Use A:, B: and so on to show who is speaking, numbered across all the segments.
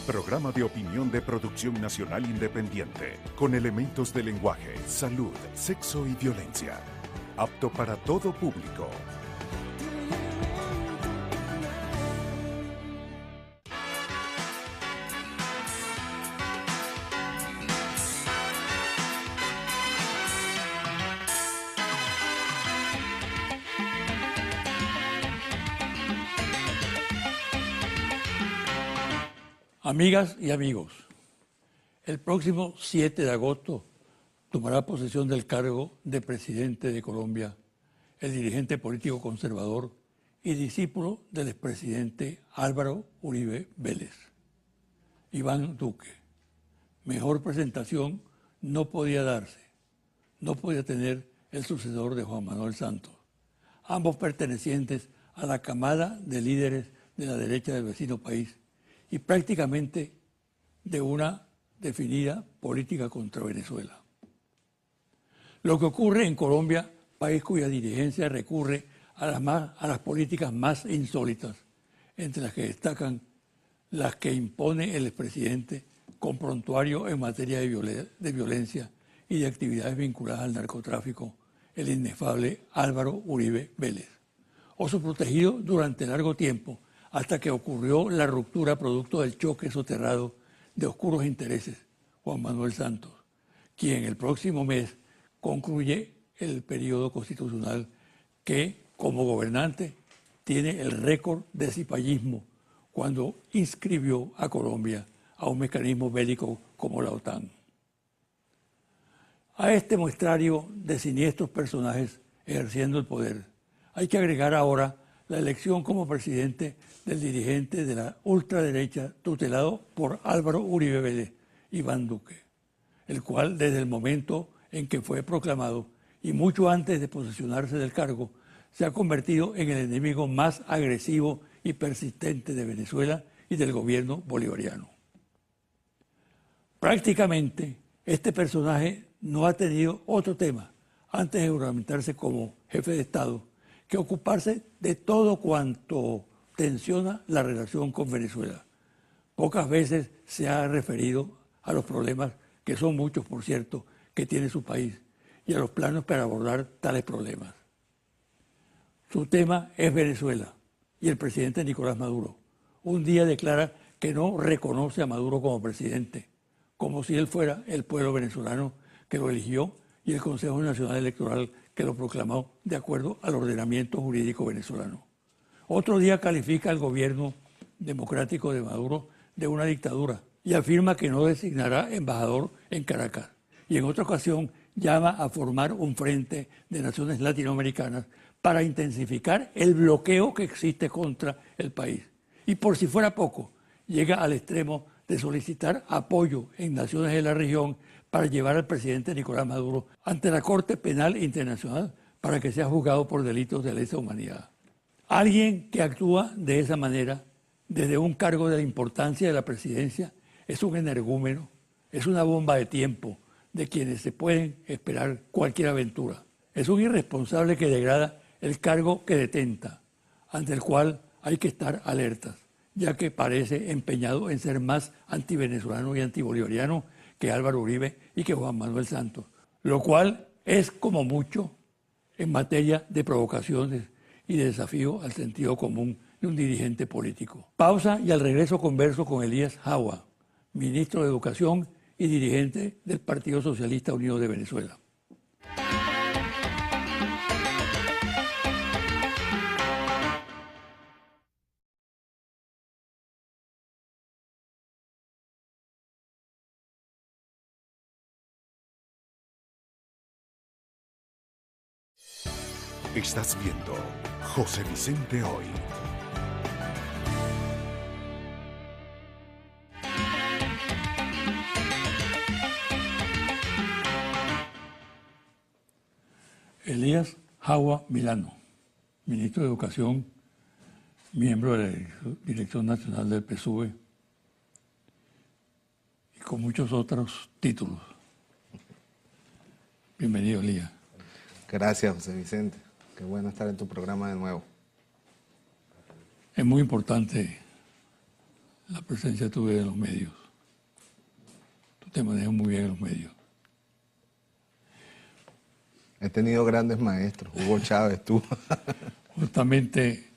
A: Programa de opinión de producción nacional independiente, con elementos de lenguaje, salud, sexo y violencia. Apto para todo público.
B: Amigas y amigos, el próximo 7 de agosto tomará posesión del cargo de presidente de Colombia el dirigente político conservador y discípulo del expresidente Álvaro Uribe Vélez, Iván Duque. Mejor presentación no podía darse, no podía tener el sucesor de Juan Manuel Santos, ambos pertenecientes a la camada de líderes de la derecha del vecino país y prácticamente de una definida política contra Venezuela. Lo que ocurre en Colombia, país cuya dirigencia recurre a las políticas más insólitas, entre las que destacan las que impone el expresidente con prontuario en materia de violencia y de actividades vinculadas al narcotráfico, el inefable Álvaro Uribe Vélez, o su protegido durante largo tiempo, hasta que ocurrió la ruptura producto del choque soterrado de oscuros intereses, Juan Manuel Santos, quien el próximo mes concluye el periodo constitucional que, como gobernante, tiene el récord de cipallismo cuando inscribió a Colombia a un mecanismo bélico como la OTAN. A este muestrario de siniestros personajes ejerciendo el poder, hay que agregar ahora la elección como presidente del dirigente de la ultraderecha tutelado por Álvaro Uribe Vélez, Iván Duque, el cual desde el momento en que fue proclamado y mucho antes de posesionarse del cargo, se ha convertido en el enemigo más agresivo y persistente de Venezuela y del gobierno bolivariano. Prácticamente, este personaje no ha tenido otro tema antes de juramentarse como jefe de Estado que ocuparse de todo cuanto tensiona la relación con Venezuela. Pocas veces se ha referido a los problemas, que son muchos, por cierto, que tiene su país, y a los planos para abordar tales problemas. Su tema es Venezuela y el presidente Nicolás Maduro. Un día declara que no reconoce a Maduro como presidente, como si él fuera el pueblo venezolano que lo eligió y el Consejo Nacional Electoral que lo proclamó de acuerdo al ordenamiento jurídico venezolano. Otro día califica al gobierno democrático de Maduro de una dictadura y afirma que no designará embajador en Caracas. Y en otra ocasión llama a formar un frente de naciones latinoamericanas para intensificar el bloqueo que existe contra el país. Y por si fuera poco, llega al extremo de solicitar apoyo en naciones de la región para llevar al presidente Nicolás Maduro ante la Corte Penal Internacional para que sea juzgado por delitos de lesa humanidad. Alguien que actúa de esa manera, desde un cargo de la importancia de la presidencia, es un energúmeno, es una bomba de tiempo de quienes se pueden esperar cualquier aventura. Es un irresponsable que degrada el cargo que detenta, ante el cual hay que estar alertas, ya que parece empeñado en ser más antivenezolano y antibolivariano que Álvaro Uribe y que Juan Manuel Santos, lo cual es como mucho en materia de provocaciones y de desafío al sentido común de un dirigente político. Pausa y al regreso converso con Elías Jaua, ministro de Educación y dirigente del Partido Socialista Unido de Venezuela.
A: Estás viendo José Vicente Hoy.
B: Elías Jaua Milano, ministro de Educación, miembro de la Dirección Nacional del PSUV y con muchos otros títulos. Bienvenido, Elías.
C: Gracias, José Vicente. Qué bueno estar en tu programa de nuevo.
B: Es muy importante la presencia tuya en los medios. Tú te manejas muy bien en los medios.
C: He tenido grandes maestros, Hugo Chávez, tú.
B: Justamente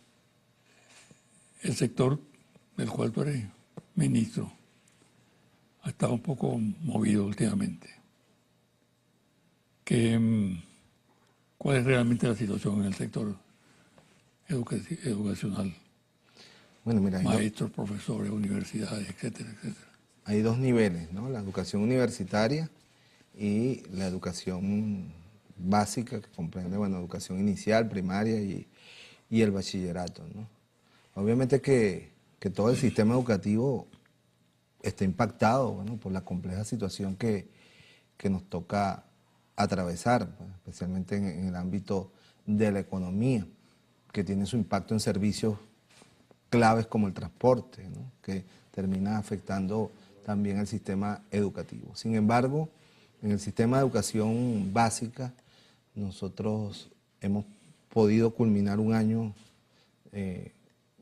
B: el sector del cual tú eres ministro ha estado un poco movido últimamente. ¿Cuál es realmente la situación en el sector educacional?
C: Bueno, mira,
B: Maestros, profesores, universidades, etcétera, etcétera.
C: Hay dos niveles, ¿no? La educación universitaria y la educación básica, que comprende, bueno, educación inicial, primaria y el bachillerato, ¿no? Obviamente que todo el sistema educativo está impactado, bueno, por la compleja situación que nos toca atravesar, pues, especialmente en el ámbito de la economía, que tiene su impacto en servicios claves como el transporte, ¿no? Que termina afectando también el sistema educativo. Sin embargo, en el sistema de educación básica, nosotros hemos podido culminar un año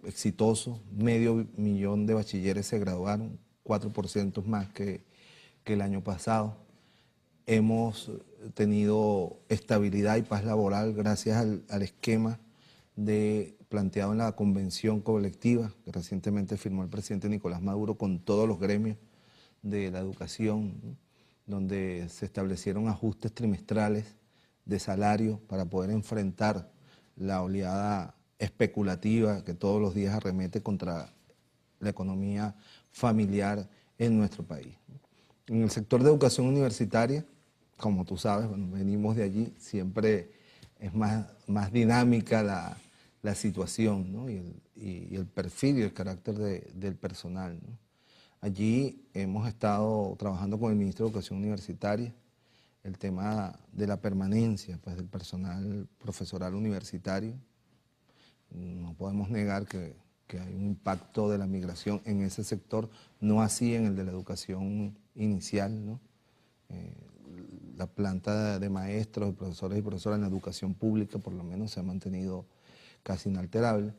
C: exitoso, 500,000 de bachilleres se graduaron, 4% más que el año pasado. Hemos tenido estabilidad y paz laboral gracias al esquema planteado en la convención colectiva que recientemente firmó el presidente Nicolás Maduro con todos los gremios de la educación, ¿no? Donde se establecieron ajustes trimestrales de salario para poder enfrentar la oleada especulativa que todos los días arremete contra la economía familiar en nuestro país. En el sector de educación universitaria, como tú sabes, bueno, venimos de allí, siempre es más dinámica la situación, ¿no? y el perfil y el carácter del personal, ¿no? Allí hemos estado trabajando con el ministro de Educación Universitaria el tema de la permanencia, pues, del personal profesoral universitario. No podemos negar que hay un impacto de la migración en ese sector, no así en el de la educación inicial, ¿no? La planta de maestros, de profesores y profesoras en la educación pública por lo menos se ha mantenido casi inalterable.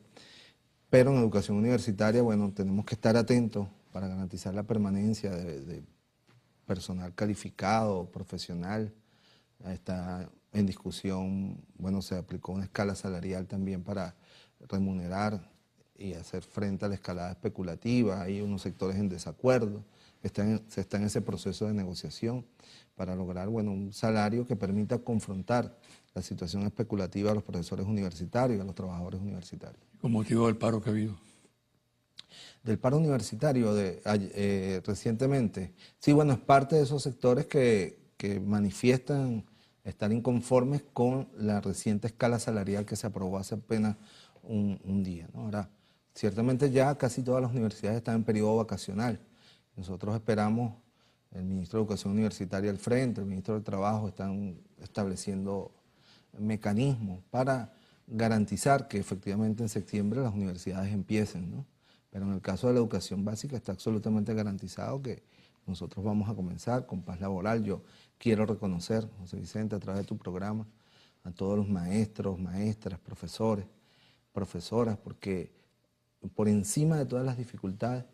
C: Pero en educación universitaria, bueno, tenemos que estar atentos para garantizar la permanencia de personal calificado, profesional. Está en discusión, bueno, se aplicó una escala salarial también para remunerar y hacer frente a la escalada especulativa. Hay unos sectores en desacuerdo, se está en ese proceso de negociación para lograr, bueno, un salario que permita confrontar la situación especulativa a los profesores universitarios y a los trabajadores universitarios.
B: ¿Con motivo del paro que ha habido?
C: Del paro universitario recientemente, sí, bueno, es parte de esos sectores que manifiestan estar inconformes con la reciente escala salarial que se aprobó hace apenas un día, ¿no? Ahora, ciertamente ya casi todas las universidades están en periodo vacacional. Nosotros esperamos, el ministro de Educación Universitaria al frente, el ministro del Trabajo están estableciendo mecanismos para garantizar que efectivamente en septiembre las universidades empiecen, ¿no? Pero en el caso de la educación básica está absolutamente garantizado que nosotros vamos a comenzar con paz laboral. Yo quiero reconocer, José Vicente, a través de tu programa, a todos los maestros, maestras, profesores, profesoras, porque por encima de todas las dificultades,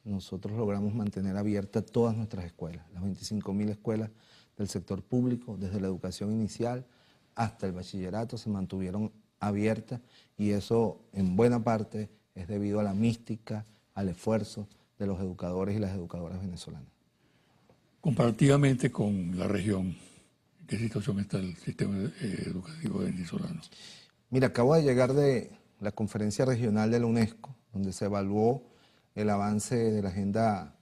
C: nosotros logramos mantener abiertas todas nuestras escuelas, las 25,000 escuelas del sector público, desde la educación inicial hasta el bachillerato, se mantuvieron abiertas, y eso en buena parte es debido a la mística, al esfuerzo de los educadores y las educadoras venezolanas.
B: Comparativamente con la región, ¿en qué situación está el sistema educativo venezolano?
C: Mira, acabo de llegar de la conferencia regional de la UNESCO, donde se evaluó el avance de la Agenda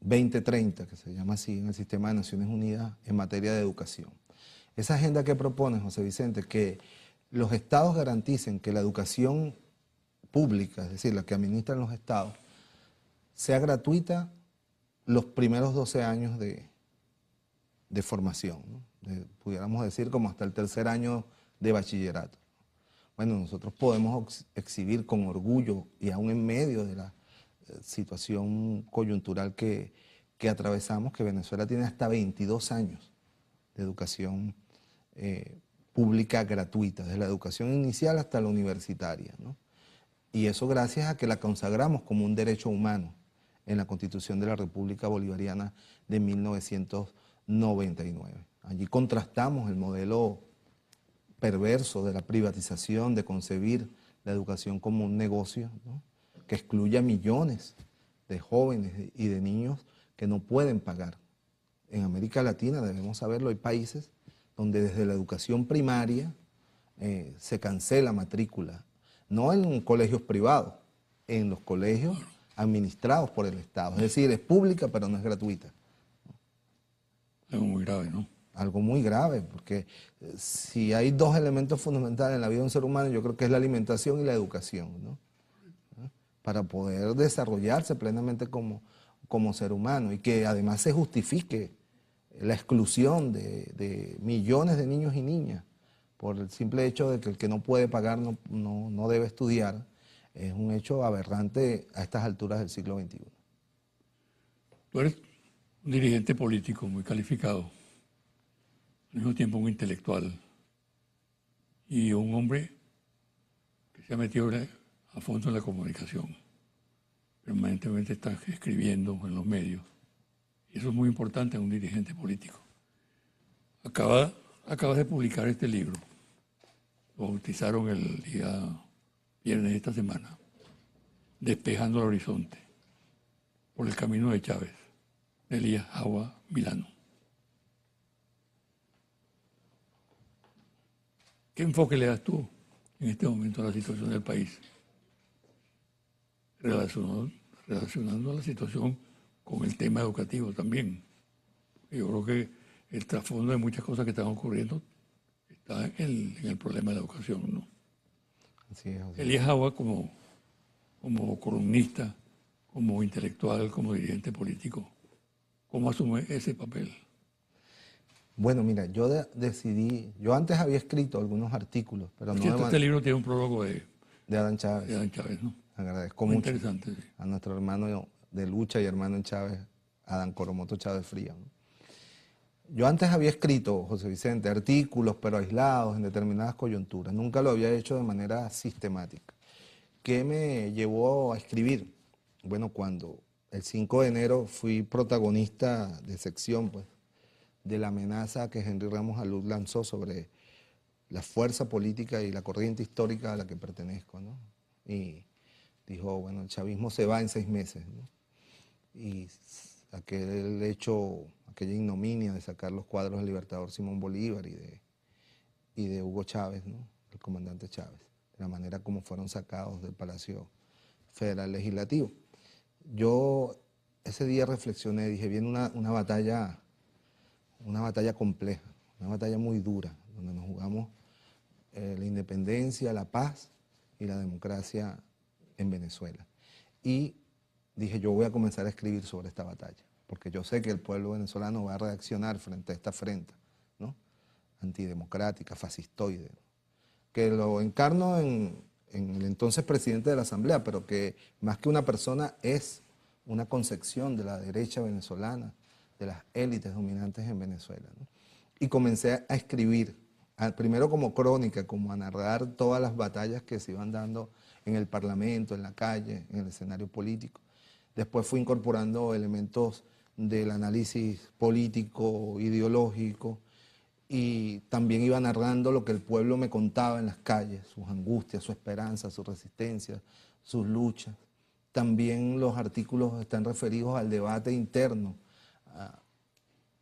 C: 2030, que se llama así, en el Sistema de Naciones Unidas en materia de educación. Esa agenda que propone, José Vicente, que los estados garanticen que la educación pública, es decir, la que administran los estados, sea gratuita los primeros 12 años de formación, ¿no? Pudiéramos decir como hasta el tercer año de bachillerato. Bueno, nosotros podemos exhibir con orgullo, y aún en medio de la situación coyuntural que atravesamos, que Venezuela tiene hasta 22 años de educación pública gratuita, desde la educación inicial hasta la universitaria, ¿no? Y eso gracias a que la consagramos como un derecho humano en la Constitución de la República Bolivariana de 1999. Allí contrastamos el modelo perverso de la privatización, de concebir la educación como un negocio, ¿no?, que excluye a millones de jóvenes y de niños que no pueden pagar. En América Latina, debemos saberlo, hay países donde desde la educación primaria se cancela matrícula, no en colegios privados, en los colegios administrados por el Estado. Es decir, es pública pero no es gratuita.
B: Algo muy grave, ¿no?
C: Algo muy grave, porque si hay dos elementos fundamentales en la vida de un ser humano, yo creo que es la alimentación y la educación, ¿no?, para poder desarrollarse plenamente como ser humano, y que además se justifique la exclusión de millones de niños y niñas por el simple hecho de que el que no puede pagar no debe estudiar, es un hecho aberrante a estas alturas del siglo XXI.
B: Tú eres un dirigente político muy calificado, al mismo tiempo un intelectual y un hombre que se ha metido a fondo en la comunicación. Permanentemente está escribiendo en los medios. Y eso es muy importante en un dirigente político. Acabas de publicar este libro. Lo bautizaron el día viernes de esta semana. Despejando el horizonte. Por el camino de Chávez. De Elías Jaua Milano. ¿Qué enfoque le das tú en este momento a la situación del país? Relacionando la situación con el tema educativo también. Yo creo que el trasfondo de muchas cosas que están ocurriendo está en el problema de la educación, ¿no?
C: Así es.
B: Elías Jaua, como columnista, como intelectual, como dirigente político, ¿cómo asume ese papel?
C: Bueno, mira, yo decidí, yo antes había escrito algunos artículos, pero no
B: Este libro tiene un prólogo
C: de Adán Chávez.
B: De Adán Chávez, ¿no?
C: Agradezco
B: Muy
C: mucho
B: interesante, sí,
C: a nuestro hermano de lucha y hermano en Chávez, Adán Coromoto Chávez Frías, ¿no? Yo antes había escrito, José Vicente, artículos, pero aislados en determinadas coyunturas. Nunca lo había hecho de manera sistemática. ¿Qué me llevó a escribir? Bueno, cuando el 5 de enero fui protagonista de sección, pues, de la amenaza que Henry Ramos Alud lanzó sobre la fuerza política y la corriente histórica a la que pertenezco, ¿no? Y dijo, bueno, el chavismo se va en 6 meses, ¿no? Y aquel hecho, aquella ignominia de sacar los cuadros del libertador Simón Bolívar y de Hugo Chávez, ¿no?, el comandante Chávez, de la manera como fueron sacados del Palacio Federal Legislativo. Yo ese día reflexioné, dije, viene una batalla compleja, una batalla muy dura, donde nos jugamos la independencia, la paz y la democracia en Venezuela. Y dije, yo voy a comenzar a escribir sobre esta batalla, porque yo sé que el pueblo venezolano va a reaccionar frente a esta afrenta, ¿no?, antidemocrática, fascistoide, ¿no?, que lo encarno en el entonces presidente de la Asamblea, pero que más que una persona es una concepción de la derecha venezolana, de las élites dominantes en Venezuela, ¿no? Y comencé a escribir, primero como crónica, como a narrar todas las batallas que se iban dando en el Parlamento, en la calle, en el escenario político. Después fui incorporando elementos del análisis político, ideológico, y también iba narrando lo que el pueblo me contaba en las calles, sus angustias, su esperanza, su resistencia, sus luchas. También los artículos están referidos al debate interno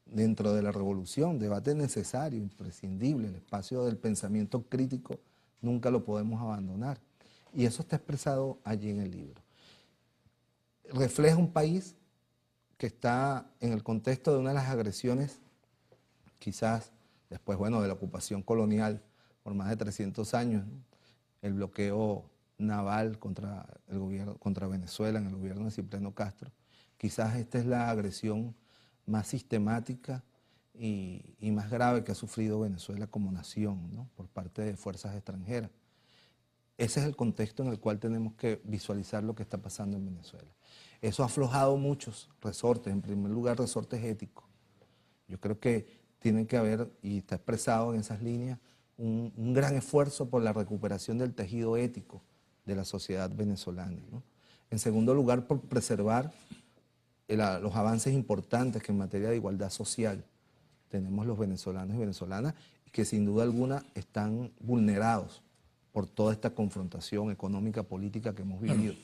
C: dentro de la revolución, debate necesario, imprescindible, el espacio del pensamiento crítico nunca lo podemos abandonar. Y eso está expresado allí en el libro. Refleja un país que está en el contexto de una de las agresiones, quizás después, bueno, de la ocupación colonial por más de 300 años, ¿no?, el bloqueo naval contra el gobierno, contra Venezuela en el gobierno de Cipriano Castro. Quizás esta es la agresión más sistemática y más grave que ha sufrido Venezuela como nación, ¿no?, por parte de fuerzas extranjeras. Ese es el contexto en el cual tenemos que visualizar lo que está pasando en Venezuela. Eso ha aflojado muchos resortes, en primer lugar resortes éticos. Yo creo que tiene que haber, y está expresado en esas líneas, un gran esfuerzo por la recuperación del tejido ético de la sociedad venezolana, ¿no? En segundo lugar, por preservar los avances importantes que en materia de igualdad social tenemos los venezolanos y venezolanas, y que sin duda alguna están vulnerados por toda esta confrontación económica, política que hemos vivido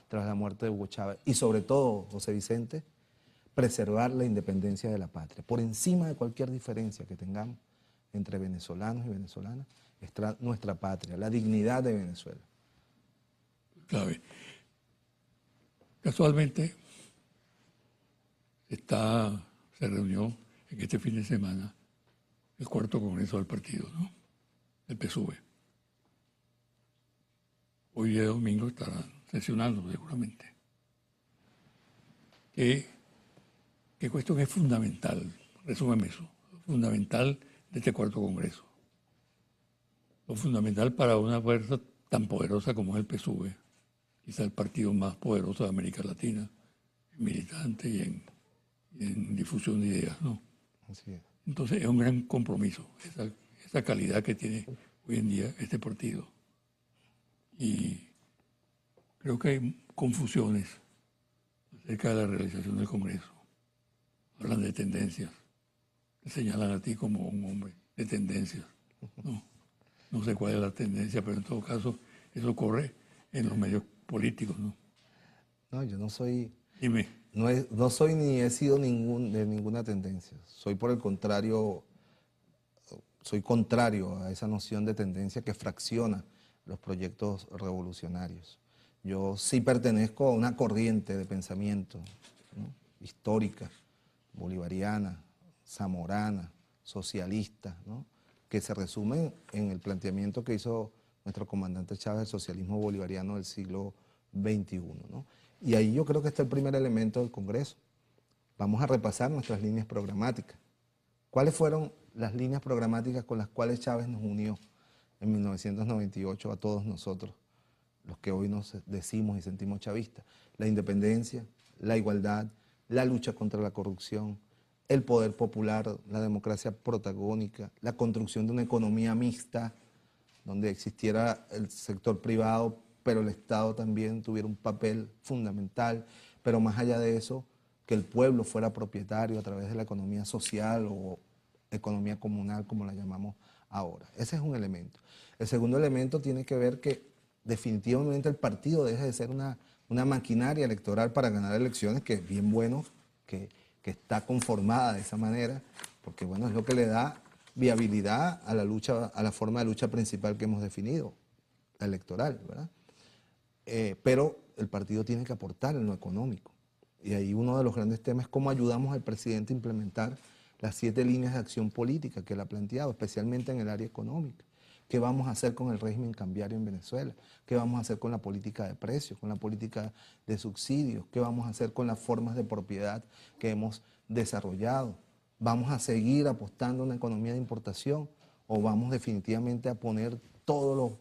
C: tras la muerte de Hugo Chávez. Y sobre todo, José Vicente, preservar la independencia de la patria. Por encima de cualquier diferencia que tengamos entre venezolanos y venezolanas, está nuestra patria, la dignidad de Venezuela.
B: Clave. Casualmente, se reunió en este fin de semana el cuarto congreso del partido, ¿no? El PSUV. Hoy día domingo estarán sesionando seguramente. ¿Qué cuestión es fundamental? Resúmeme eso. Fundamental de este cuarto congreso. Lo fundamental para una fuerza tan poderosa como es el PSUV, quizá el partido más poderoso de América Latina, en militante y en difusión de ideas, ¿no?
C: Así es.
B: Entonces es un gran compromiso, esa calidad que tiene hoy en día este partido. Y creo que hay confusiones acerca de la realización del Congreso. Hablan de tendencias, te señalan a ti como un hombre de tendencias. No sé cuál es la tendencia, pero en todo caso eso ocurre en los medios políticos, ¿no?
C: No, yo no soy...
B: Dime.
C: No soy ni he sido de ninguna tendencia. Soy por el contrario, soy contrario a esa noción de tendencia que fracciona los proyectos revolucionarios. Yo sí pertenezco a una corriente de pensamiento, ¿no? Histórica, bolivariana, zamorana, socialista, ¿no? Que se resumen en el planteamiento que hizo nuestro comandante Chávez del socialismo bolivariano del siglo XXI, ¿no? Y ahí yo creo que está el primer elemento del Congreso. Vamos a repasar nuestras líneas programáticas. ¿Cuáles fueron las líneas programáticas con las cuales Chávez nos unió en 1998 a todos nosotros, los que hoy nos decimos y sentimos chavistas? La independencia, la igualdad, la lucha contra la corrupción, el poder popular, la democracia protagónica, la construcción de una economía mixta, donde existiera el sector privado, pero el Estado también tuviera un papel fundamental, pero más allá de eso, que el pueblo fuera propietario a través de la economía social o economía comunal, como la llamamos ahora. Ese es un elemento. El segundo elemento tiene que ver que definitivamente el partido deja de ser una maquinaria electoral para ganar elecciones, que es bien bueno que está conformada de esa manera, porque bueno, es lo que le da viabilidad a la lucha, a la forma de lucha principal que hemos definido, la electoral, ¿verdad? Pero el partido tiene que aportar en lo económico. Y ahí uno de los grandes temas es cómo ayudamos al presidente a implementar las 7 líneas de acción política que él ha planteado, especialmente en el área económica. ¿Qué vamos a hacer con el régimen cambiario en Venezuela? ¿Qué vamos a hacer con la política de precios, con la política de subsidios? ¿Qué vamos a hacer con las formas de propiedad que hemos desarrollado? ¿Vamos a seguir apostando en una economía de importación o vamos definitivamente a poner todo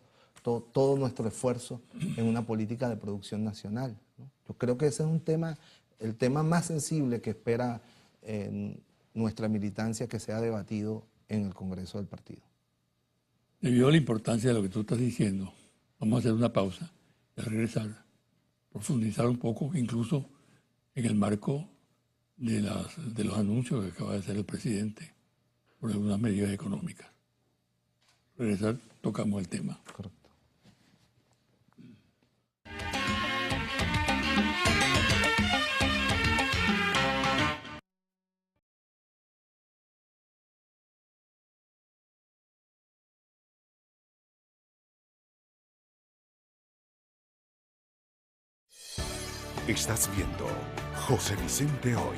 C: nuestro esfuerzo en una política de producción nacional, ¿no? Yo creo que ese es el tema más sensible que espera nuestra militancia que sea debatido en el Congreso del partido.
B: Debido a la importancia de lo que tú estás diciendo, vamos a hacer una pausa y al regresar, profundizar un poco, incluso en el marco de los anuncios que acaba de hacer el presidente por algunas medidas económicas. Al regresar, tocamos el tema.
C: Correcto.
A: Estás viendo José Vicente Hoy.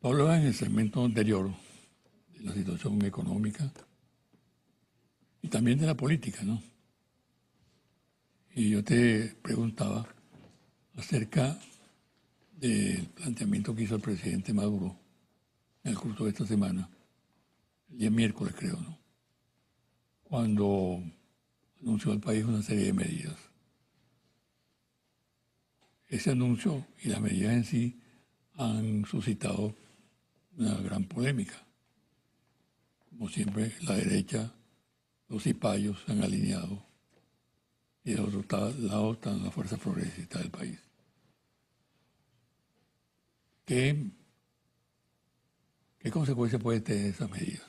B: Hablaba en el segmento anterior de la situación económica y también de la política, ¿no? Y yo te preguntaba acerca del planteamiento que hizo el presidente Maduro en el curso de esta semana, el día miércoles creo, ¿no? Cuando anunció al país una serie de medidas. Ese anuncio y las medidas en sí han suscitado una gran polémica. Como siempre, la derecha, los cipayos se han alineado y del otro lado están las fuerzas progresistas del país. ¿Qué consecuencias puede tener esas medidas?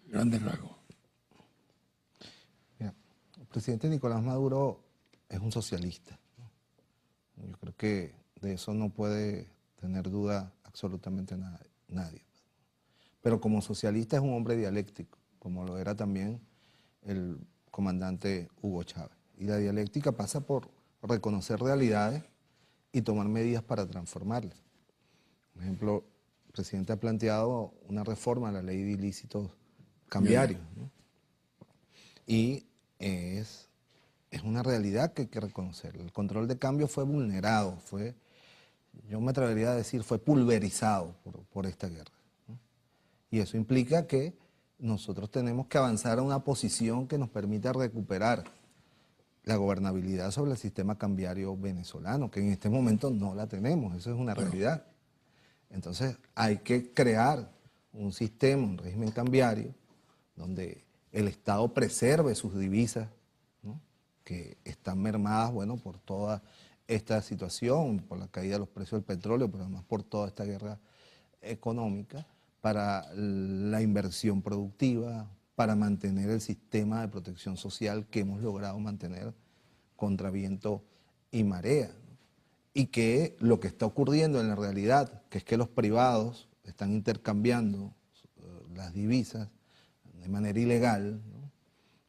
B: Grandes rasgos.
C: Mira, el presidente Nicolás Maduro es un socialista, ¿no? Yo creo que de eso no puede tener duda absolutamente nadie. Pero como socialista es un hombre dialéctico, como lo era también el comandante Hugo Chávez. Y la dialéctica pasa por reconocer realidades y tomar medidas para transformarlas. Por ejemplo, el presidente ha planteado una reforma a la ley de ilícitos cambiarios, ¿no? Y es una realidad que hay que reconocer. El control de cambio fue vulnerado, yo me atrevería a decir, fue pulverizado por esta guerra, ¿no? Y eso implica que nosotros tenemos que avanzar a una posición que nos permita recuperar la gobernabilidad sobre el sistema cambiario venezolano, que en este momento no la tenemos, eso es una realidad. Entonces hay que crear un sistema, un régimen cambiario, donde el Estado preserve sus divisas, ¿no?, que están mermadas, bueno, por toda esta situación, por la caída de los precios del petróleo, pero además por toda esta guerra económica, para la inversión productiva, para mantener el sistema de protección social que hemos logrado mantener contra viento y marea, ¿no? Y que lo que está ocurriendo en la realidad, que es que los privados están intercambiando las divisas de manera ilegal, ¿no?,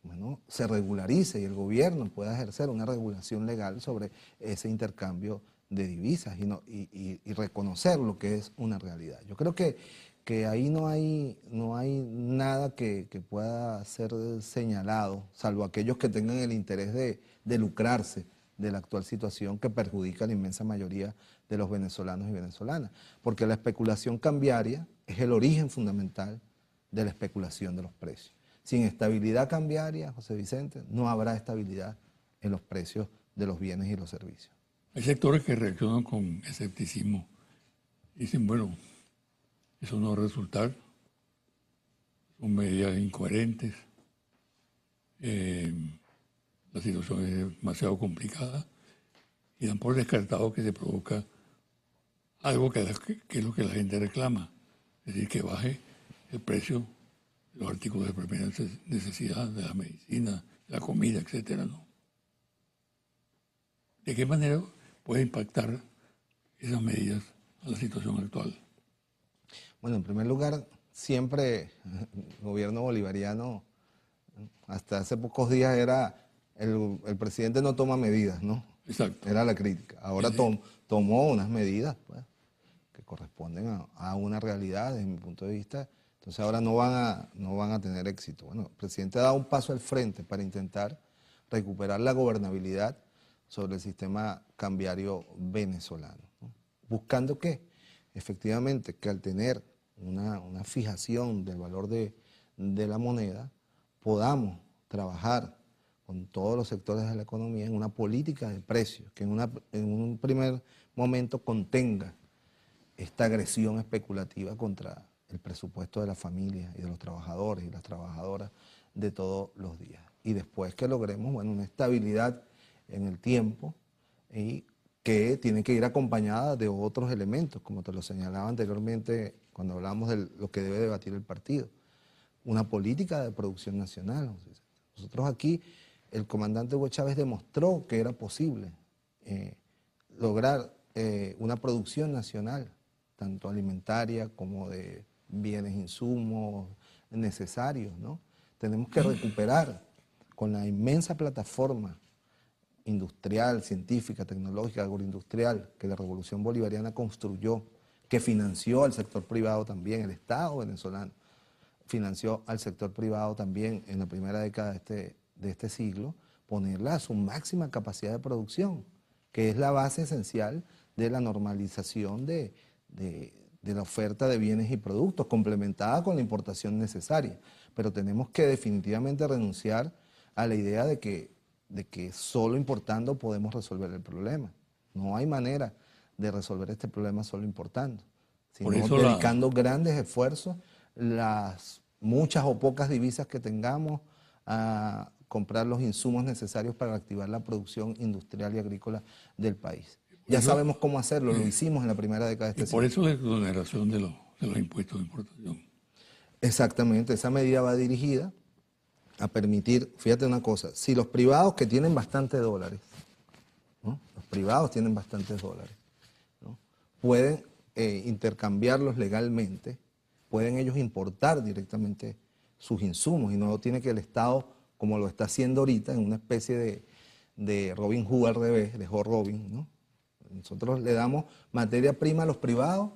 C: bueno, se regularice y el gobierno pueda ejercer una regulación legal sobre ese intercambio de divisas y reconocer lo que es una realidad. Yo creo que ahí no hay nada que pueda ser señalado, salvo aquellos que tengan el interés de lucrarse de la actual situación que perjudica a la inmensa mayoría de los venezolanos y venezolanas. Porque la especulación cambiaria es el origen fundamental de la especulación de los precios. Sin estabilidad cambiaria, José Vicente, no habrá estabilidad en los precios de los bienes y los servicios.
B: Hay sectores que reaccionan con escepticismo. Dicen, bueno, eso no va a resultar, son medidas incoherentes, la situación es demasiado complicada y dan por descartado que se provoca algo que es lo que la gente reclama, es decir, que baje el precio de los artículos de primera necesidad, de la medicina, la comida, etcétera, ¿no? ¿De qué manera puede impactar esas medidas a la situación actual?
C: Bueno, en primer lugar, siempre el gobierno bolivariano, hasta hace pocos días era el presidente no toma medidas, ¿no?
B: Exacto.
C: Era la crítica. Ahora tomó unas medidas, pues, que corresponden a una realidad desde mi punto de vista. Entonces ahora no van a tener éxito. Bueno, el presidente ha dado un paso al frente para intentar recuperar la gobernabilidad sobre el sistema cambiario venezolano, ¿no? ¿Buscando qué? Efectivamente, que al tener una fijación del valor de la moneda, podamos trabajar con todos los sectores de la economía en una política de precios que en un primer momento contenga esta agresión especulativa contra el presupuesto de la familia y de los trabajadores y las trabajadoras de todos los días. Y después que logremos, bueno, una estabilidad en el tiempo y que tiene que ir acompañada de otros elementos, como te lo señalaba anteriormente cuando hablábamos de lo que debe debatir el partido. Una política de producción nacional. Nosotros aquí, el comandante Hugo Chávez demostró que era posible lograr una producción nacional, tanto alimentaria como de bienes, insumos necesarios, ¿no? Tenemos que recuperar con la inmensa plataforma industrial, científica, tecnológica, agroindustrial que la Revolución Bolivariana construyó, que financió al sector privado también, el Estado venezolano financió al sector privado también en la primera década de este siglo, ponerla a su máxima capacidad de producción, que es la base esencial de la normalización de la oferta de bienes y productos, complementada con la importación necesaria. Pero tenemos que definitivamente renunciar a la idea de que solo importando podemos resolver el problema. No hay manera de resolver este problema solo importando, sino
B: Por eso
C: dedicando grandes esfuerzos, las muchas o pocas divisas que tengamos, a comprar los insumos necesarios para activar la producción industrial y agrícola del país. Ya sabemos cómo hacerlo, lo hicimos en la primera década de
B: Y
C: este
B: por
C: siglo.
B: eso la exoneración de los impuestos de importación.
C: Exactamente, esa medida va dirigida a permitir, fíjate una cosa, si los privados que tienen bastantes dólares, ¿no? Los privados tienen bastantes dólares, ¿no? Pueden intercambiarlos legalmente, pueden ellos importar directamente sus insumos y no tiene que el Estado, como lo está haciendo ahorita, en una especie de Robin Hood al revés, de Joe Robin, ¿no? Nosotros le damos materia prima a los privados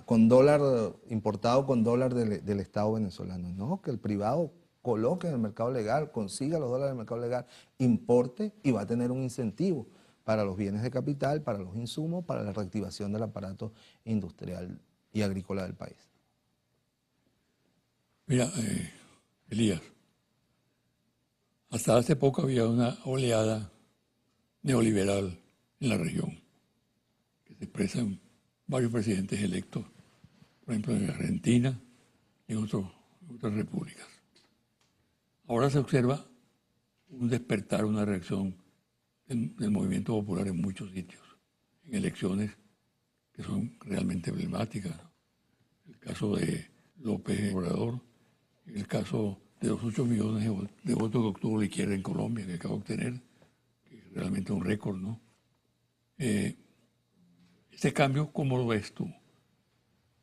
C: con dólar importado con dólar del Estado venezolano. No, que el privado coloque en el mercado legal, consiga los dólares del mercado legal, importe y va a tener un incentivo para los bienes de capital, para los insumos, para la reactivación del aparato industrial y agrícola del país.
B: Mira, Elías, hasta hace poco había una oleada neoliberal en la región, que se expresa en varios presidentes electos, por ejemplo en Argentina y en otras repúblicas. Ahora se observa un despertar, una reacción del movimiento popular en muchos sitios, en elecciones que son realmente emblemáticas, ¿no? El caso de López Obrador, en el caso de los 8 millones de votos que obtuvo la izquierda en Colombia, que acaba de obtener, que es realmente un récord, ¿no? Este cambio, ¿cómo lo ves tú?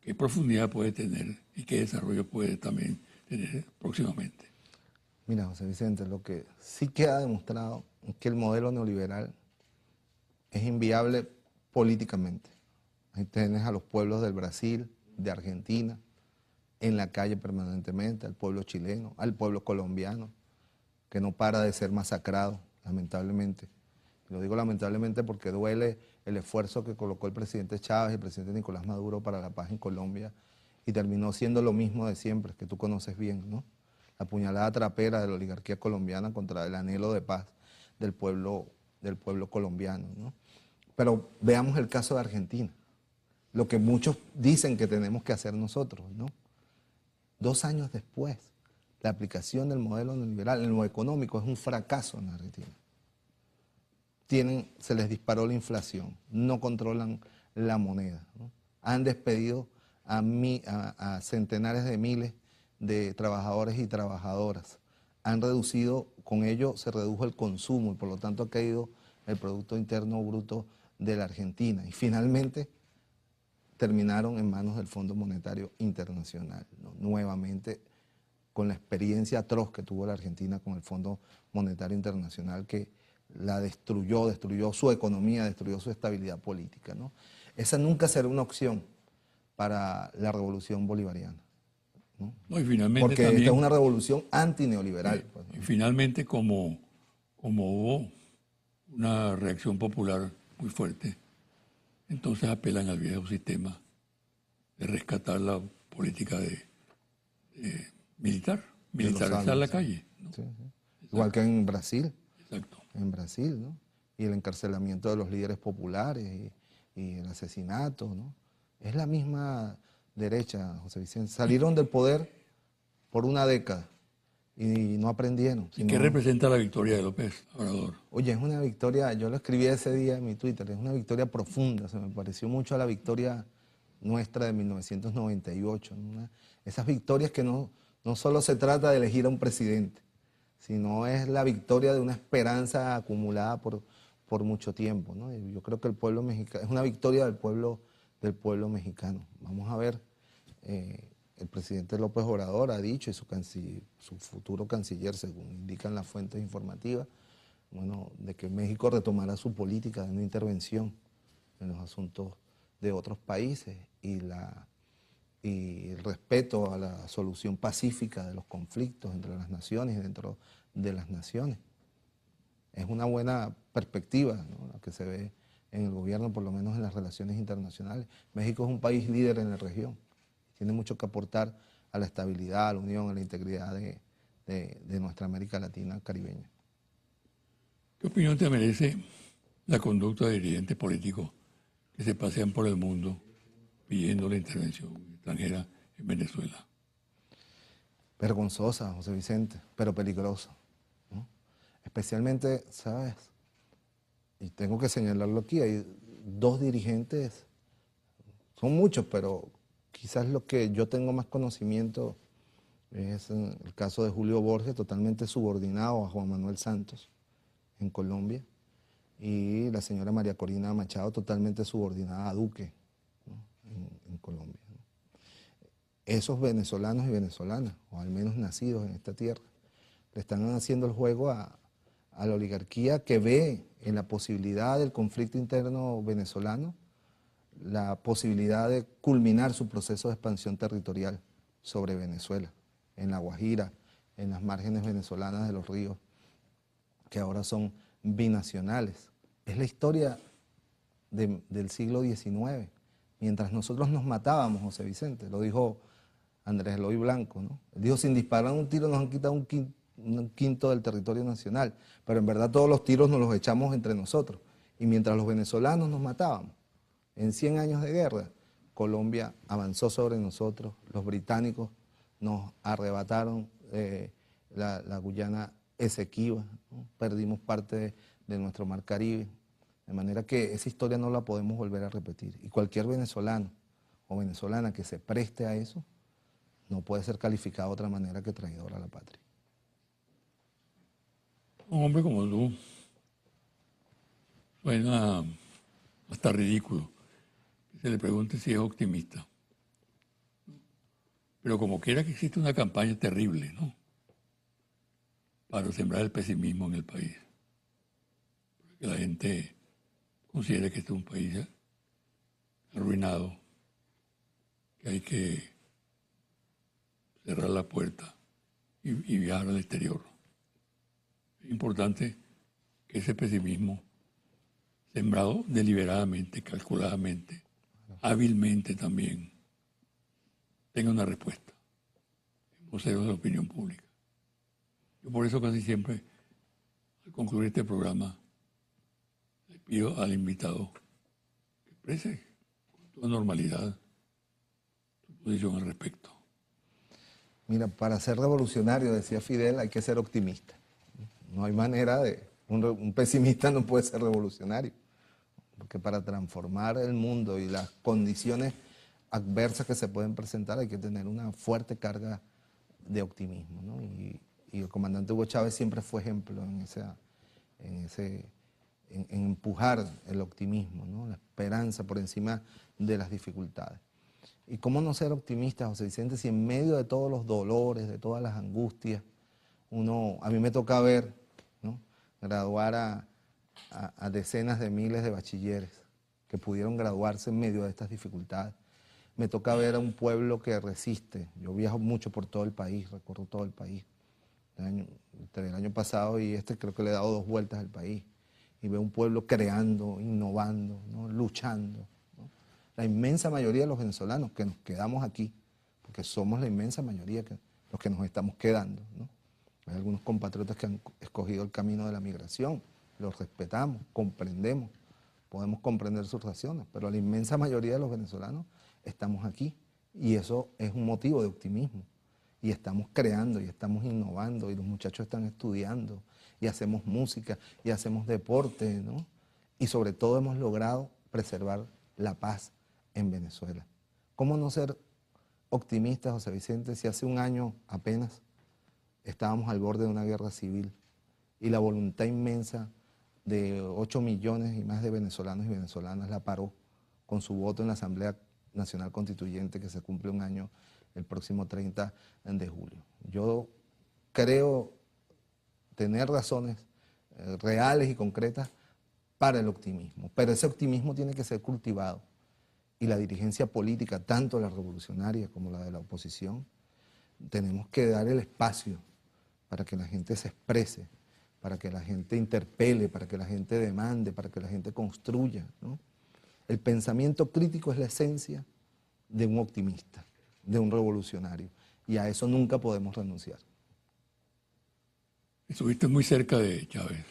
B: ¿Qué profundidad puede tener y qué desarrollo puede también tener próximamente?
C: Mira, José Vicente, lo que sí queda demostrado es que el modelo neoliberal es inviable políticamente. Ahí tienes a los pueblos del Brasil, de Argentina, en la calle permanentemente, al pueblo chileno, al pueblo colombiano, que no para de ser masacrado, lamentablemente. Y lo digo lamentablemente porque duele el esfuerzo que colocó el presidente Chávez y el presidente Nicolás Maduro para la paz en Colombia y terminó siendo lo mismo de siempre, que tú conoces bien, ¿no? La puñalada trapera de la oligarquía colombiana contra el anhelo de paz del pueblo colombiano, ¿no? Pero veamos el caso de Argentina, lo que muchos dicen que tenemos que hacer nosotros, ¿no? 2 años después, la aplicación del modelo neoliberal en lo económico es un fracaso en Argentina. Se les disparó la inflación, no controlan la moneda, ¿no? Han despedido a centenares de miles de trabajadores y trabajadoras. Han reducido, con ello se redujo el consumo y por lo tanto ha caído el Producto Interno Bruto de la Argentina. Y finalmente terminaron en manos del Fondo Monetario Internacional, ¿no? Nuevamente con la experiencia atroz que tuvo la Argentina con el Fondo Monetario Internacional, que la destruyó su economía, destruyó su estabilidad política, ¿no? Esa nunca será una opción para la revolución bolivariana, ¿no?
B: No, y finalmente
C: Porque
B: también,
C: esta es una revolución antineoliberal. Pues, ¿no?
B: y finalmente como hubo una reacción popular muy fuerte, entonces apelan al viejo sistema de rescatar la política militarizar la
C: sí.
B: calle, ¿no?
C: Sí, sí. Igual que en Brasil.
B: Exacto.
C: En Brasil, ¿no? Y el encarcelamiento de los líderes populares y el asesinato, ¿no? Es la misma derecha, José Vicente. Salieron del poder por una década y no aprendieron.
B: ¿Y qué representa la victoria de López Obrador?
C: Oye, es una victoria, yo lo escribí ese día en mi Twitter, es una victoria profunda, se me pareció mucho a la victoria nuestra de 1998, ¿no? Esas victorias que no solo se trata de elegir a un presidente, sino es la victoria de una esperanza acumulada por mucho tiempo, ¿no? Y yo creo que el pueblo mexicano, es una victoria del pueblo mexicano. Vamos a ver, el presidente López Obrador ha dicho, y su futuro canciller, según indican las fuentes informativas, bueno, de que México retomará su política de no intervención en los asuntos de otros países y el respeto a la solución pacífica de los conflictos entre las naciones y dentro de las naciones. Es una buena perspectiva, ¿no?, la que se ve en el gobierno, por lo menos en las relaciones internacionales. México es un país líder en la región, tiene mucho que aportar a la estabilidad, a la unión, a la integridad de nuestra América Latina caribeña.
B: ¿Qué opinión te merece la conducta de dirigentes políticos que se pasean por el mundo pidiendo la intervención extranjera en Venezuela?
C: Vergonzosa, José Vicente, pero peligrosa, ¿no? Especialmente, ¿sabes? Y tengo que señalarlo aquí, hay dos dirigentes, son muchos, pero quizás lo que yo tengo más conocimiento es el caso de Julio Borges, totalmente subordinado a Juan Manuel Santos en Colombia, y la señora María Corina Machado, totalmente subordinada a Duque, ¿no? en Colombia, ¿no? Esos venezolanos y venezolanas, o al menos nacidos en esta tierra, le están haciendo el juego a la oligarquía que ve en la posibilidad del conflicto interno venezolano la posibilidad de culminar su proceso de expansión territorial sobre Venezuela, en La Guajira, en las márgenes venezolanas de los ríos, que ahora son binacionales. Es la historia del siglo XIX. Mientras nosotros nos matábamos, José Vicente, lo dijo Andrés Eloy Blanco, ¿no? Él dijo, sin disparar un tiro nos han quitado un quinto del territorio nacional, pero en verdad todos los tiros nos los echamos entre nosotros. Y mientras los venezolanos nos matábamos, en 100 años de guerra, Colombia avanzó sobre nosotros, los británicos nos arrebataron la Guyana Esequiba, ¿no? Perdimos parte de nuestro mar Caribe, de manera que esa historia no la podemos volver a repetir. Y cualquier venezolano o venezolana que se preste a eso, no puede ser calificado de otra manera que traidor a la patria.
B: Un hombre como tú suena hasta ridículo que se le pregunte si es optimista. Pero como quiera que existe una campaña terrible, ¿no?, para sembrar el pesimismo en el país. Para que la gente considere que este es un país arruinado, que hay que cerrar la puerta y viajar al exterior. Es importante que ese pesimismo, sembrado deliberadamente, calculadamente, hábilmente también, tenga una respuesta en voceros de la opinión pública. Yo por eso casi siempre, al concluir este programa, le pido al invitado que exprese con toda normalidad su posición al respecto.
C: Mira, para ser revolucionario, decía Fidel, hay que ser optimista. No hay manera de... Un pesimista no puede ser revolucionario, porque para transformar el mundo y las condiciones adversas que se pueden presentar hay que tener una fuerte carga de optimismo, ¿no? Y el comandante Hugo Chávez siempre fue ejemplo en empujar el optimismo, ¿no? La esperanza por encima de las dificultades. ¿Y cómo no ser optimista, José Vicente, si en medio de todos los dolores, de todas las angustias, a mí me toca ver, ¿no?, graduar a decenas de miles de bachilleres que pudieron graduarse en medio de estas dificultades? Me toca ver a un pueblo que resiste. Yo viajo mucho por todo el país, recorro todo el país. Entre el año pasado y creo que le he dado 2 vueltas al país. Y veo un pueblo creando, innovando, ¿no?, luchando, ¿no? La inmensa mayoría de los venezolanos que nos quedamos aquí, porque somos la inmensa mayoría los que nos estamos quedando, ¿no? Hay algunos compatriotas que han escogido el camino de la migración, los respetamos, comprendemos, podemos comprender sus razones, pero la inmensa mayoría de los venezolanos estamos aquí y eso es un motivo de optimismo. Y estamos creando y estamos innovando y los muchachos están estudiando y hacemos música y hacemos deporte, ¿no? Y sobre todo hemos logrado preservar la paz en Venezuela. ¿Cómo no ser optimistas, José Vicente, si hace un año apenas estábamos al borde de una guerra civil y la voluntad inmensa de 8 millones y más de venezolanos y venezolanas la paró con su voto en la Asamblea Nacional Constituyente, que se cumple un año el próximo 30 de julio? Yo creo tener razones reales y concretas para el optimismo, pero ese optimismo tiene que ser cultivado y la dirigencia política, tanto la revolucionaria como la de la oposición, tenemos que dar el espacio para que la gente se exprese, para que la gente interpele, para que la gente demande, para que la gente construya, ¿no? El pensamiento crítico es la esencia de un optimista, de un revolucionario, y a eso nunca podemos renunciar.
B: Estuviste muy cerca de Chávez,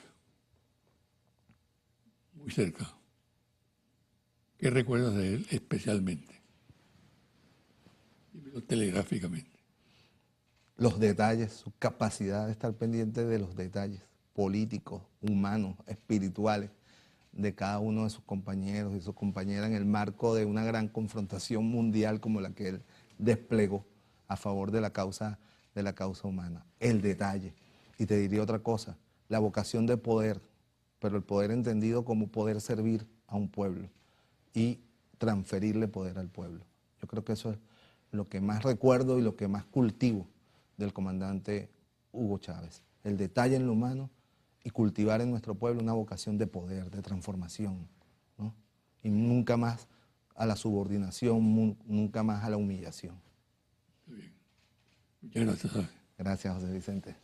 B: muy cerca. ¿Qué recuerdas de él especialmente? Dímelo telegráficamente.
C: Los detalles, su capacidad de estar pendiente de los detalles políticos, humanos, espirituales de cada uno de sus compañeros y sus compañeras en el marco de una gran confrontación mundial como la que él desplegó a favor de la causa humana. El detalle. Y te diría otra cosa, la vocación de poder, pero el poder entendido como poder servir a un pueblo y transferirle poder al pueblo. Yo creo que eso es lo que más recuerdo y lo que más cultivo del comandante Hugo Chávez. El detalle en lo humano y cultivar en nuestro pueblo una vocación de poder, de transformación, ¿no? Y nunca más a la subordinación, nunca más a la humillación.
B: Muy bien. Muchas gracias, Jorge.
C: Gracias, José Vicente.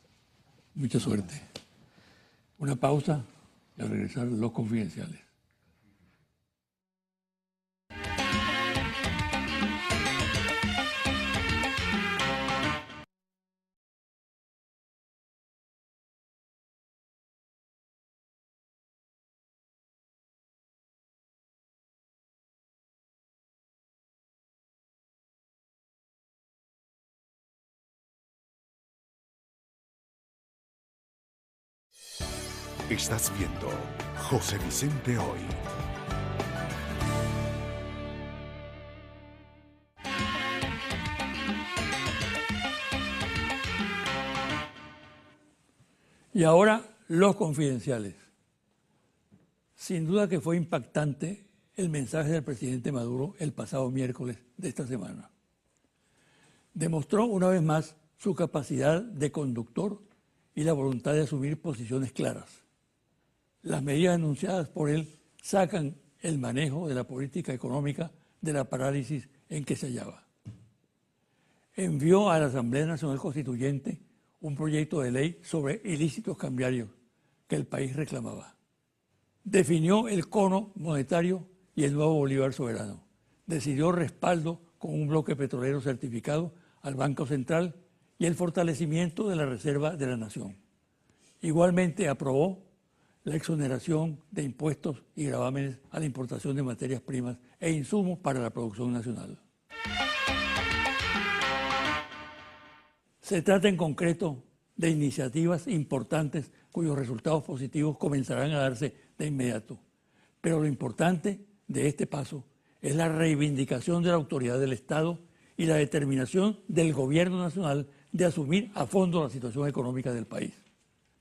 B: Mucha suerte. Una pausa y al regresar los confidenciales.
A: Estás viendo José Vicente Hoy.
B: Y ahora los confidenciales. Sin duda que fue impactante el mensaje del presidente Maduro el pasado miércoles de esta semana. Demostró una vez más su capacidad de conductor y la voluntad de asumir posiciones claras. Las medidas anunciadas por él sacan el manejo de la política económica de la parálisis en que se hallaba. Envió a la Asamblea Nacional Constituyente un proyecto de ley sobre ilícitos cambiarios que el país reclamaba. Definió el cono monetario y el nuevo Bolívar soberano. Decidió respaldo con un bloque petrolero certificado al Banco Central y el fortalecimiento de la Reserva de la Nación. Igualmente aprobó la exoneración de impuestos y gravámenes a la importación de materias primas e insumos para la producción nacional. Se trata en concreto de iniciativas importantes cuyos resultados positivos comenzarán a darse de inmediato. Pero lo importante de este paso es la reivindicación de la autoridad del Estado y la determinación del gobierno nacional de asumir a fondo la situación económica del país.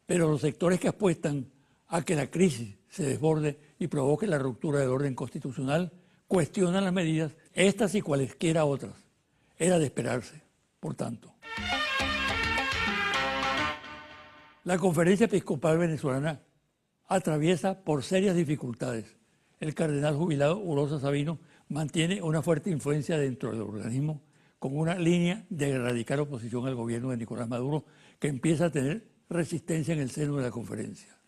B: Pero los sectores que apuestan a que la crisis se desborde y provoque la ruptura del orden constitucional cuestionan las medidas, estas y cualesquiera otras. Era de esperarse, por tanto. La Conferencia Episcopal Venezolana atraviesa por serias dificultades. El cardenal jubilado Urosa Sabino mantiene una fuerte influencia dentro del organismo con una línea de radical oposición al gobierno de Nicolás Maduro que empieza a tener resistencia en el seno de la conferencia.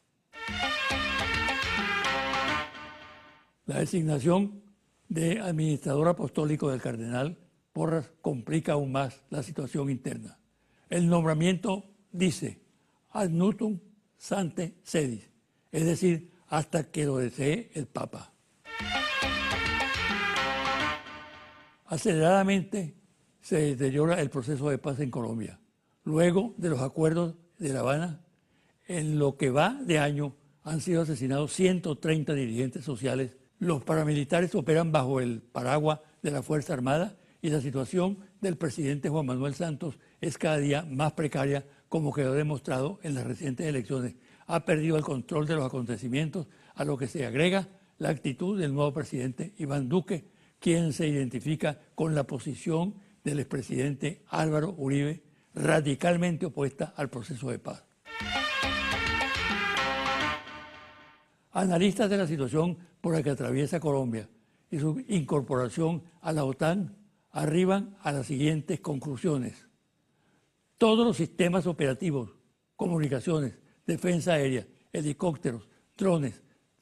B: La designación de administrador apostólico del cardenal Porras complica aún más la situación interna. El nombramiento dice ad nutum sante sedis, es decir, hasta que lo desee el Papa. Aceleradamente se deteriora el proceso de paz en Colombia. Luego de los acuerdos de La Habana, en lo que va de año han sido asesinados 130 dirigentes sociales. Los paramilitares operan bajo el paraguas de la Fuerza Armada y la situación del presidente Juan Manuel Santos es cada día más precaria, como quedó demostrado en las recientes elecciones. Ha perdido el control de los acontecimientos, a lo que se agrega la actitud del nuevo presidente Iván Duque, quien se identifica con la posición del expresidente Álvaro Uribe, radicalmente opuesta al proceso de paz. Analistas de la situación por la que atraviesa Colombia y su incorporación a la OTAN arriban a las siguientes conclusiones. Todos los sistemas operativos, comunicaciones, defensa aérea, helicópteros, drones,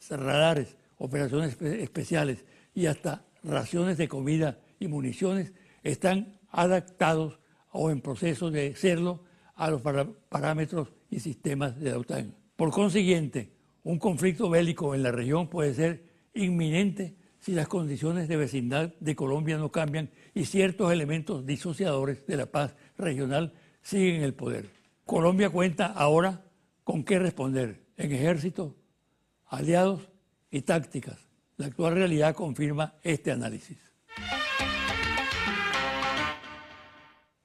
B: radares, operaciones especiales y hasta raciones de comida y municiones están adaptados o en proceso de serlo a los parámetros y sistemas de la OTAN. Por consiguiente, Un conflicto bélico en la región puede ser inminente si las condiciones de vecindad de Colombia no cambian y ciertos elementos disociadores de la paz regional siguen en el poder. Colombia cuenta ahora con qué responder en ejército, aliados y tácticas. La actual realidad confirma este análisis.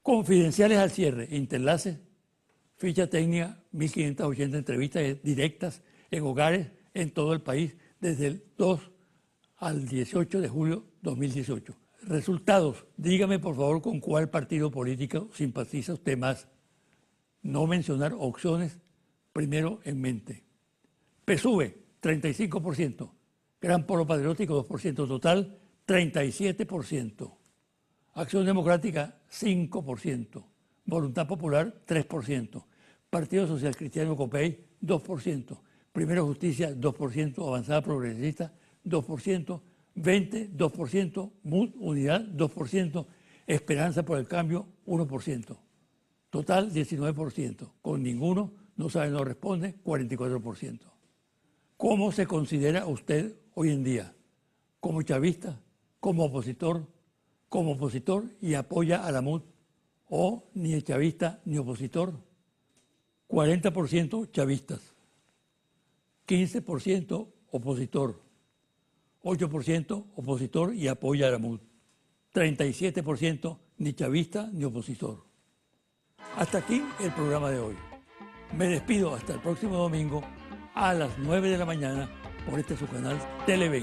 B: Confidenciales al cierre, interlaces, ficha técnica, 1.580 entrevistas directas en hogares en todo el país desde el 2 al 18 de julio 2018. Resultados, dígame por favor con cuál partido político simpatiza usted más. No mencionar opciones primero en mente. PSUV, 35%. Gran Polo Patriótico, 2%. Total, 37%. Acción Democrática, 5%. Voluntad Popular, 3%. Partido Social Cristiano Copey, 2%. Primero Justicia, 2%. Avanzada Progresista, 2%. 20, 2%. MUD, Unidad, 2%. Esperanza por el Cambio, 1%. Total, 19%. Con ninguno, no sabe, no responde, 44%. ¿Cómo se considera usted hoy en día? ¿Como chavista? ¿Como opositor? ¿Como opositor y apoya a la MUD? ¿O ni chavista ni opositor? 40% chavistas, 15% opositor, 8% opositor y apoya a la MUD, 37% ni chavista ni opositor. Hasta aquí el programa de hoy. Me despido hasta el próximo domingo a las 9 de la mañana por este su canal Televen.